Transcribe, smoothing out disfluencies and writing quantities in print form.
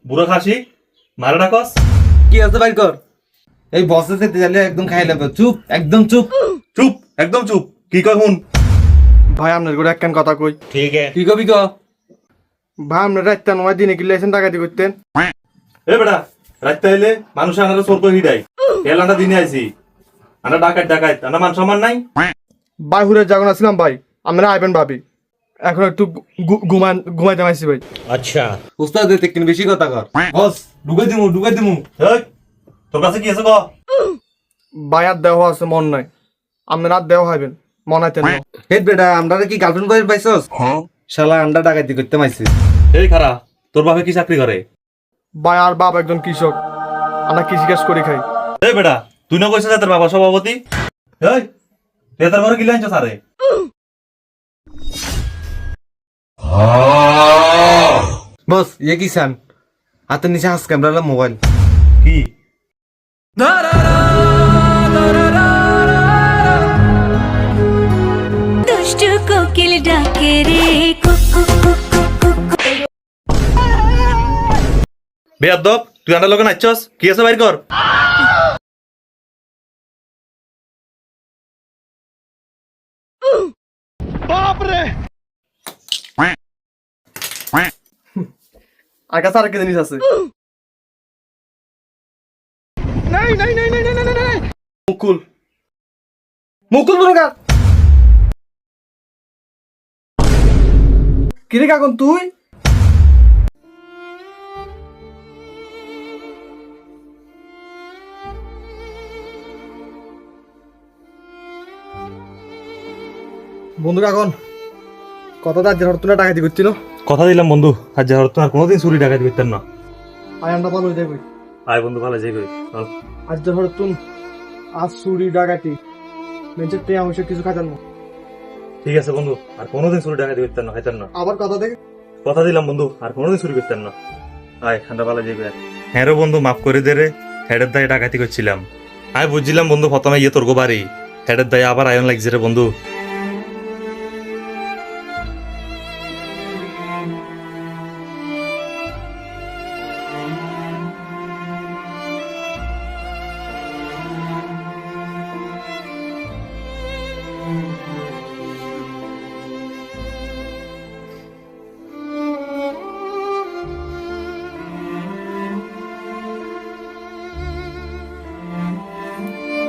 বুড়ো খাসি মারা ডাকস কি আছে বাইর কর। এই বসে যেতে গেলে একদম খাই লাগবে। চুপ, একদম চুপ। চুপ, একদম চুপ। কি কয় হুন? ভাই আপনার করে একখান কথা কই। ঠিক আছে। কি কবি ক? ভাই আপনার রাত্তা নয় দিনে কি লেছেন ডাকাতি করতেন? এ বেটা রাইতে হইলে মানুষ আনারা চোর করে হিডাই এলাটা দিনে আইছি আনা ডাকাত আনা মান সম্মান নাই। ভাই হুরের জাগন আসছিলাম ভাই, আপনারা আইবেন ভাবি। এখন একটু ঘুমাইতে মাইছি ভাই। আচ্ছা উস্তাদ দিতে কিন বেশি কথা কর। বস ঢুকাই দিমু। এই তোর কাছে কি আছে ক? ভাই আর দেওয়া আছে মন নাই, আপনারা আর দেওয়া হইবেন মন আইতেন না। হেড বেটা আমরা কি গার্লফ্রেন্ড বয় পাইছস? শালা আন্ডা ডাকাতি করতে মাইছিস। এই খারা তোর বাপে কি চাকরি করে? ভাই আর বাপ একজন কৃষক, আমরা কৃষি কাজ করে খাই। এই বেটা তুই না কইছিস তোর বাবা সভাপতি? এই তুই তোর ঘরে কি লাইনছ সারে? বস ইয়ে কি চান? হাতের নিচে হাস ক্যামেরা মোবাইল কি দুষ্টু কোকিল ডাকে রে কুকু কুকু কুকু। বেয়াদব তুই আন্ডার লগে নাচছস কি আছে বাইর কর। আর কাছে আরেকটা জিনিস আছে। মুকুল মুকুল কিরে কাকন তুই? বন্ধু কাকন কথা তার জন্য তোমরা ডাকাতি করছিল। কথা দিলাম বন্ধু আজ যা হতো আর কোনোদিন চুরি ডাকাতি করতেন না। আয় আমরা ভালো যাই কই। আয় বন্ধু ভালো যাই কই চল। আজ ধর তুম আজ চুরি ডাকাতি মেঞ্চের তে অবশ্য কিছু খাতেন না। ঠিক আছে বন্ধু আর কোনোদিন চুরি ডাকাতি করতেন না খাইতেন না। আবার কথা দেখে কথা দিলাম বন্ধু আর কোনোদিন চুরি করতেন না। আয় ঠান্ডা ভালো যাই কই। হ্যাঁ রে বন্ধু মাফ করে দে রে, হেডের দায়ে ডাকাতি করছিলাম। আমি বুঝছিলাম বন্ধু প্রথমে ইয়ে তোর গো বাড়ি হেডের দায়ে আবার আয়ন লাগছে রে বন্ধু।